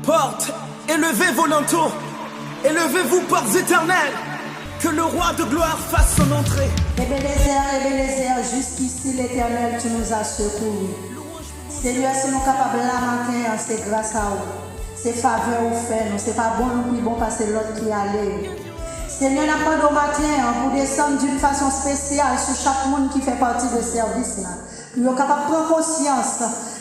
Porte, élevez vos linteaux, élevez-vous portes éternelles, que le roi de gloire fasse son entrée. Ebenezer, jusqu'ici l'Éternel, tu nous as secourus. Seigneur, si nous sommes capables de lamenter, c'est grâce à vous. C'est faveur ou fait, nous, c'est pas bon nous plus bon parce que l'autre qui allait. Seigneur, nous demandons au matin pour descendre d'une façon spéciale sur chaque monde qui fait partie de ce service. Nous sommes capables de prendre conscience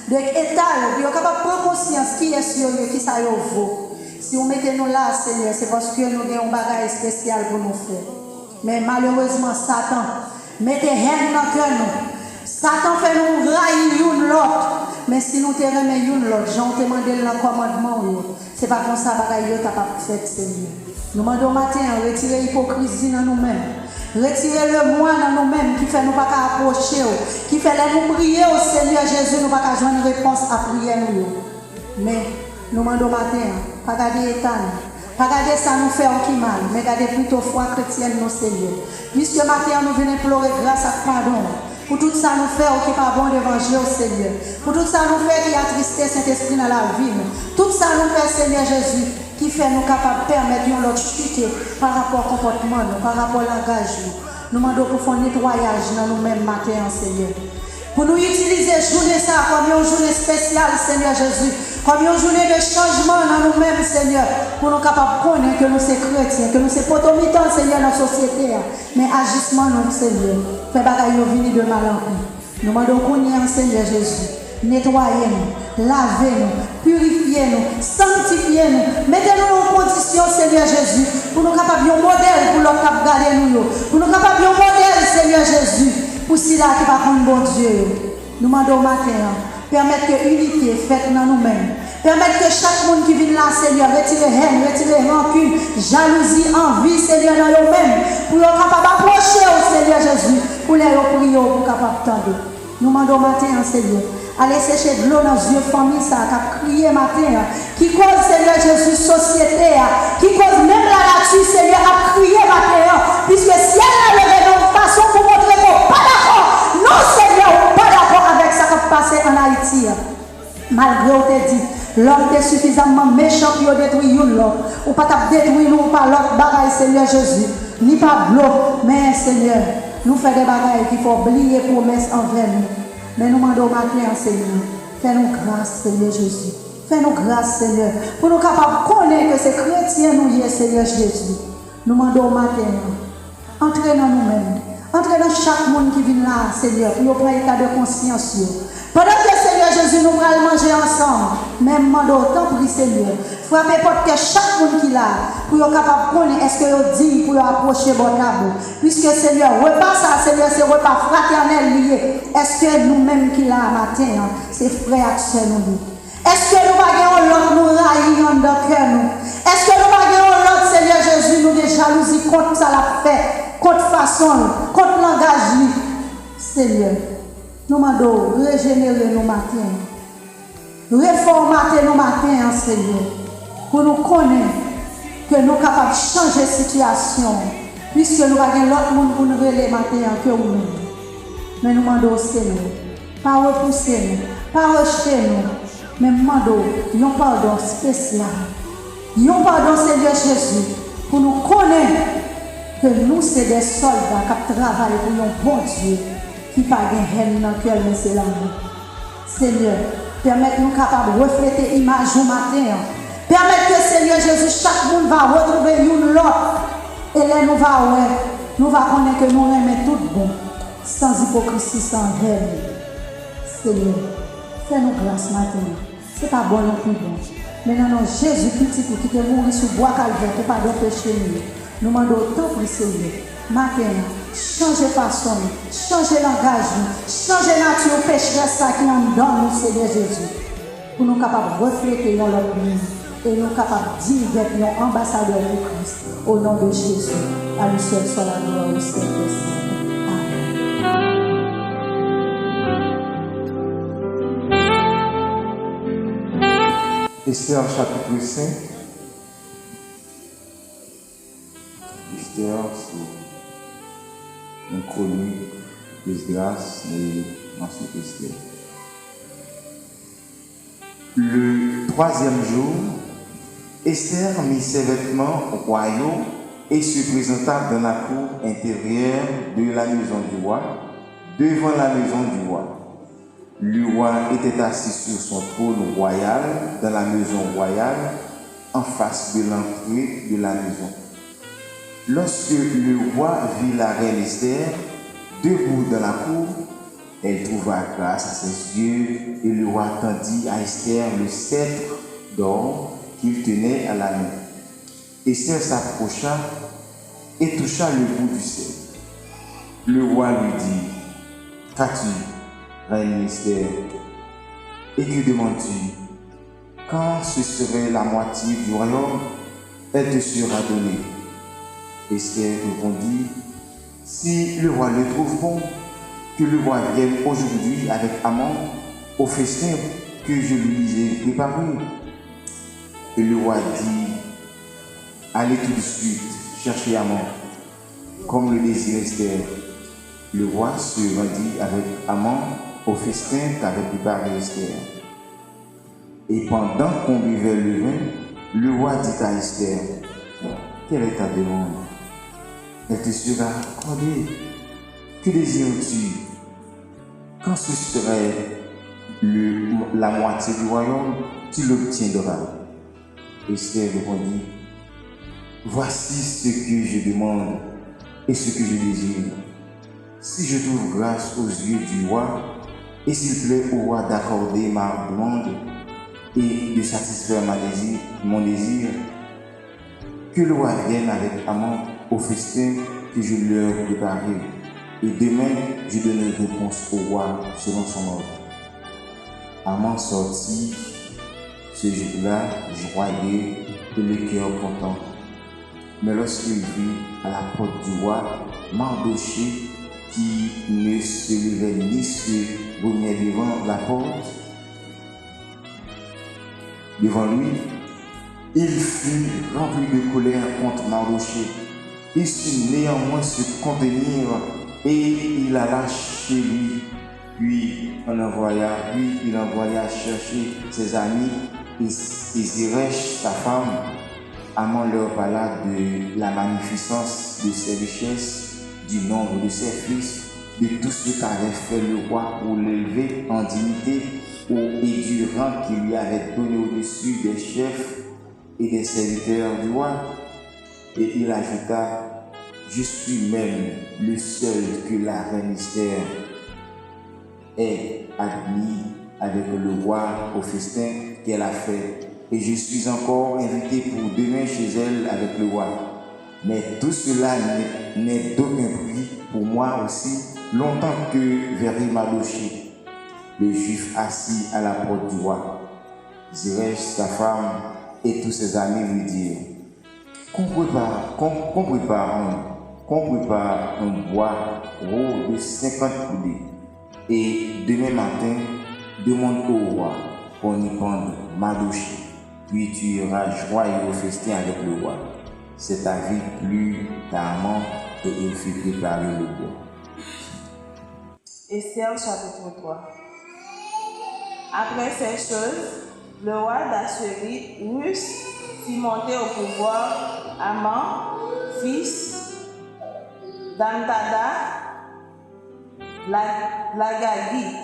de l'état, nous sommes capables de prendre conscience qui est sur eux, qui ça vaut. Si vous mettez nous là, Seigneur, c'est parce que nous avons un bagage spécial pour nous faire. Mais malheureusement, Satan, mettez haine dans le cœur nous. Satan fait nous railler l'une l'autre. Mais si nous te remettons l'une l'autre, j'en demande le commandement, c'est pas comme ça que nous avons fait, Seigneur. Nous demandons matin, retirer l'hypocrisie dans nous-mêmes. Retirer le moi dans nous-mêmes qui fait nous pas approcher, qui fait nous prier au Seigneur Jésus, nous pas avoir une réponse à prier nous. Mais nous demandons matin, pas garder l'état. Pas garder ça nous fait qui mal, mais garder plutôt foi chrétienne nos Seigneur. Puisque matin nous venons pleurer grâce à pardon. Pour tout ça nous fait qui pas bon devant Dieu Seigneur. Pour tout ça nous fait qui attristé Saint-Esprit dans la vie. Tout ça nous fait Seigneur Jésus qui fait nous capables de permettre notre chute par rapport au comportement, par rapport au langage. Nous demandons pour faire un nettoyage dans nous-mêmes matin Seigneur. Pour nous utiliser journée ça comme une journée spéciale, Seigneur Jésus. Comme une journée de changement dans nous-mêmes, Seigneur. Pour nous capables de connaître que nous sommes chrétiens, que nous sommes potomitants, Seigneur, dans la société. Mais agissement, nous, Seigneur. Fait bagaille venir de mal en pis. Nous demandons qu'on y ait, Seigneur Jésus. Nettoyez-nous, lavez-nous, purifiez-nous, sanctifiez-nous. Mettez-nous en condition, Seigneur Jésus, pour nous capables de un modèle pour l'autre qui garder nous. Pour nous capables de un modèle, Seigneur Jésus. Pour cela qui va prendre bon Dieu. Nous demandons matin, permettre que l'unité faite dans nous-mêmes. Permettre que chaque monde qui vient là, Seigneur, retire haine, retire rancune, jalousie, envie, Seigneur, dans eux-mêmes. Pour être capable d'approcher au Seigneur Jésus. Pour les prier, pour capable d'attendre. Nous demandons matin, Seigneur. Allez sécher de l'eau dans les yeux famille, ça, qui a crié matin, qui cause, Seigneur Jésus, société, qui cause même la nature, Seigneur, à crier matin, puisque si elle a levé de façon pour montrer qu'on n'est pas d'accord, non, Seigneur, on n'est pas d'accord avec ça qui passe en Haïti. Malgré on te dit, l'homme est suffisamment méchant pour détruire l'autre, ou pas détruire nous par l'autre bagaille, Seigneur Jésus, ni pas bloc, mais Seigneur, nous faisons des bagailles qu'il faut oublier promesses envers nous. Mais nous demandons matin, Seigneur, fais-nous grâce, Seigneur Jésus. Fais-nous grâce, Seigneur, pour nous capables de connaître que c'est chrétien nous y est, Seigneur Jésus. Nous demandons matin, entrez dans nous-mêmes, entrez dans chaque monde qui vient là, Seigneur, pour nous prendre état de conscience. Pendant que Seigneur Jésus nous allons manger ensemble, même demandons autant pour Seigneur, frappez porte que chaque monde qui est là, pour être capable de connaître, est-ce que vous dites pour approcher votre table. Puisque Seigneur, repas ça, Seigneur, c'est repas fraternel lié. Est-ce que nous-mêmes qui là matin, c'est frère que nous? Est-ce que nous avons l'autre nous raillir dans le cœur nous? Est-ce que nous avons l'autre, Seigneur Jésus, nous des jalousies contre ça la fait, contre façon, contre langage, Seigneur? Nous demandons régénérer nos matins, réformater nos matins, Seigneur, pour nous connaître que nous sommes capables de changer la situation, puisque nous avons l'autre monde pour nous révéler matin que nous. Mais nous demandons, Seigneur, pas repousser nous, pas rejeter nous, mais nous demandons un pardon spécial, un pardon, Seigneur Jésus, pour nous connaître que nous sommes des soldats qui travaillent pour un bon Dieu. Qui n'a pas de haine dans le cœur, mais c'est l'amour. Seigneur, permette-nous capables de refléter l'image au matin. Permette que, Seigneur Jésus, chaque monde va retrouver une l'autre. Et là, nous allons connaître que nous aimons tout bon, sans hypocrisie, sans haine. Seigneur, fais-nous grâce matin. Ce n'est pas bon non plus bon. Mais non, Jésus, petit pour qui te mourir sous bois calvaire, pour pas de péché. Nous demandons autant pour Seigneur. Matin, changer façon, changer langage, changer nature pécheresse qui en dans nous, Seigneur Jésus. Pour nous capables de refléter dans notre vie et nous capables de dire d'être nos ambassadeurs de Christ. Au nom de Jésus, à lui seul soit la gloire au Saint-Esprit. Amen. Esther chapitre 5. Esther, c'est une chronique d'Esdras et ensuite Esther. Le troisième jour, Esther mit ses vêtements royaux et se présenta dans la cour intérieure de la maison du roi, devant la maison du roi. Le roi était assis sur son trône royal dans la maison royale, en face de l'entrée de la maison. Lorsque le roi vit la reine Esther debout dans la cour, elle trouva grâce à ses yeux et le roi tendit à Esther le sceptre d'or qu'il tenait à la main. Esther s'approcha et toucha le bout du sceptre. Le roi lui dit: Qu'as-tu, reine Esther? Et que demandes-tu? Quand ce serait la moitié du royaume, elle te sera donnée. Esther répondit: Si le roi le trouve bon, que le roi vienne aujourd'hui avec Haman au festin que je lui ai préparé. Et le roi dit: Allez tout de suite chercher Haman, comme le désire Esther. Le roi se rendit avec Haman au festin qu'avait préparé Esther. Et pendant qu'on buvait le vin, le roi dit à Esther: Quelle est ta demande? Elle te sera accordée. Que désires-tu? Quand ce serait la moitié du royaume, tu l'obtiendras. Esther répondit: Voici ce que je demande et ce que je désire. Si je trouve grâce aux yeux du roi, et s'il plaît au roi d'accorder ma demande et de satisfaire mon désir, que le roi vienne avec Haman au festin que je leur ai préparé. Et demain, je donnerai réponse au roi selon son ordre. Haman sortit ce jour-là, joyeux et le cœur content. Mais lorsqu'il vit à la porte du roi Mardochée, qui ne se levait ni se remuait devant la porte, devant lui, il fut rempli de colère contre Mardochée. Il sut néanmoins se contenir et il alla chez lui. Puis il envoya chercher ses amis et Zeresh, sa femme. Haman leur parla de la magnificence de ses richesses, du nombre de ses fils, de tout ce qu'avait fait le roi pour l'élever en dignité et du rang qu'il lui avait donné au-dessus des chefs et des serviteurs du roi. Et il ajouta: Je suis même le seul que la reine Esther ait admis avec le roi au festin qu'elle a fait. Et je suis encore invité pour demain chez elle avec le roi. Mais tout cela n'est d'aucun prix pour moi aussi, longtemps que verrai Mardochée, le juif assis à la porte du roi. Zeresh, sa femme, et tous ses amis lui dirent: Qu'on prépare un bois gros de 50 coudées. Et demain matin, demande au roi qu'on y pende Mardochée. Puis tu iras joyeux au festin avec le roi. Cet avis plut à Haman et il fit préparer le bois. Esther chapitre 3. Après ces choses, le roi d'Assuérus fit monter au pouvoir Haman, fils d'Amtada, l'Agagite.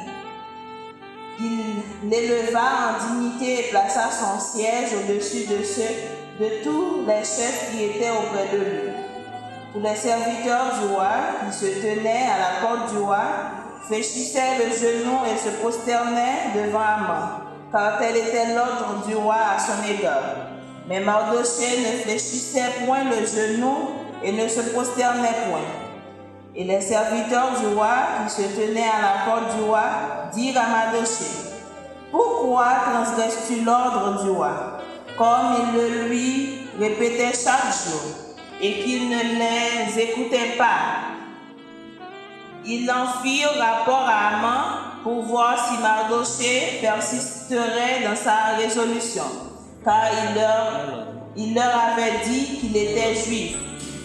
Il l'éleva en dignité et plaça son siège au-dessus de ceux de tous les chefs qui étaient auprès de lui. Tous les serviteurs du roi qui se tenaient à la porte du roi fléchissaient le genou et se prosternaient devant Haman, car tel était l'ordre du roi à son égard. Mais Mardochée ne fléchissait point le genou et ne se prosternait point. Et les serviteurs du roi qui se tenaient à la porte du roi dirent à Mardochée: Pourquoi transgresses-tu l'ordre du roi? Comme il le lui répétait chaque jour, et qu'il ne les écoutait pas. Ils en firent rapport à Haman pour voir si Mardochée persisterait dans sa résolution, car il leur avait dit qu'il était juif.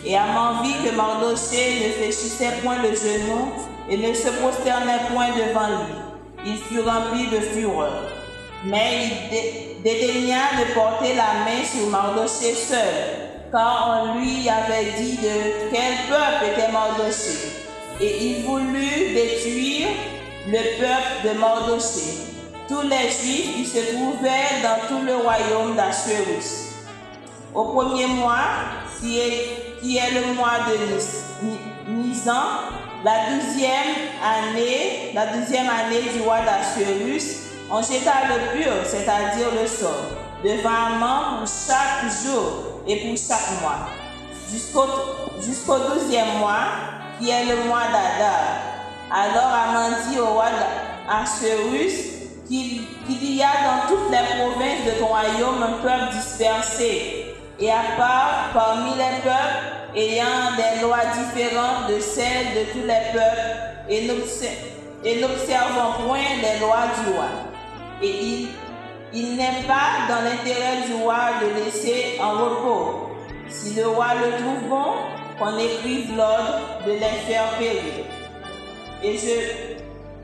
Et Haman vit que Mardochée ne fléchissait point le genou et ne se prosternait point devant lui. Il fut rempli de fureur. Mais il dédaigna de porter la main sur Mardochée seul, car on lui avait dit de quel peuple était Mardochée. Et il voulut détruire le peuple de Mardochée, tous les Juifs qui se trouvaient dans tout le royaume d'Assuérus. Au premier mois, qui est le mois de Nisan, la deuxième année du roi d'Assuérus, on jeta le pur, c'est-à-dire le sort, devant Haman pour chaque jour et pour chaque mois, jusqu'au 12e mois, qui est le mois d'Adar. Alors Haman dit au roi d'Assuérus qu'il y a dans toutes les provinces de ton royaume un peuple dispersé, et à part parmi les peuples ayant des lois différentes de celles de tous les peuples, et n'observant point les lois du roi. Et il n'est pas dans l'intérêt du roi de laisser en repos. Si le roi le trouve bon, qu'on écrive l'ordre de les faire périr. Et je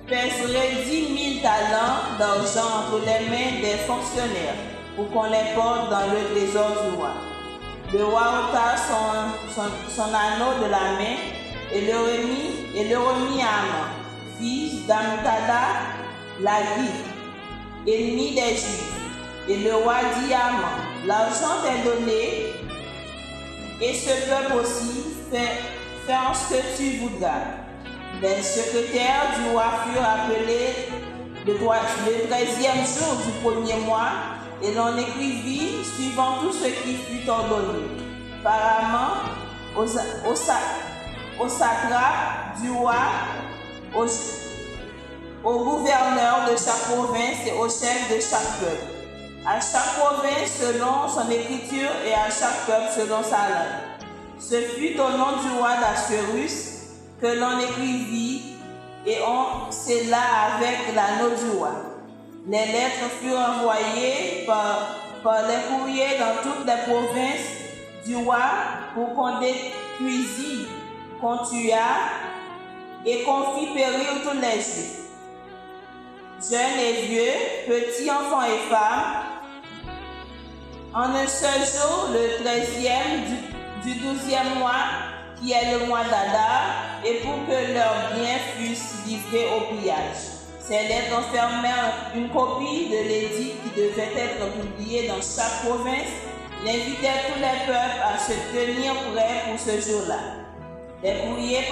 pèserai 10 000 talents d'argent entre les mains des fonctionnaires pour qu'on les porte dans le trésor du roi. Le roi ôta son anneau de la main et le remit à Haman, fils d'Amtada, l'Agite, ennemi des Juifs. Et le roi dit à Haman, l'argent t'est donné, et ce peuple aussi fait en ce que tu voudras. Les secrétaires du roi furent appelés le 13e jour du premier mois, et l'on écrivit suivant tout ce qui fut ordonné par Haman au satrape du roi, au gouverneur de chaque province et au chef de chaque peuple. À chaque province selon son écriture et à chaque peuple selon sa langue. Ce fut au nom du roi d'Assuérus que l'on écrivit et on scella avec l'anneau du roi. Les lettres furent envoyées par les courriers dans toutes les provinces du roi pour qu'on détruisît, qu'on tuât et qu'on fît périr tous les Juifs, jeunes et vieux, petits, enfants et femmes, en un seul jour, le 13e du 12e mois, qui est le mois d'Adar, et pour que leurs biens fussent livrés au pillage. Ces lettres enfermèrent une copie de l'édit qui devait être publié dans chaque province, et invitaient tous les peuples à se tenir prêts pour ce jour-là. Les courriers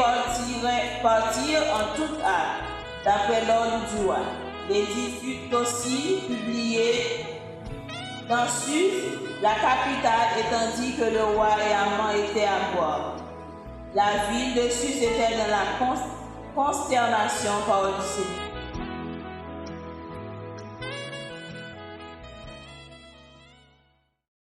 partirent en toute hâte, d'après l'ordre du roi. L'édit fut aussi publié dans Suse, la capitale, et tandis que le roi et Haman étaient à bord. La ville de Suse était dans la consternation par-dessus.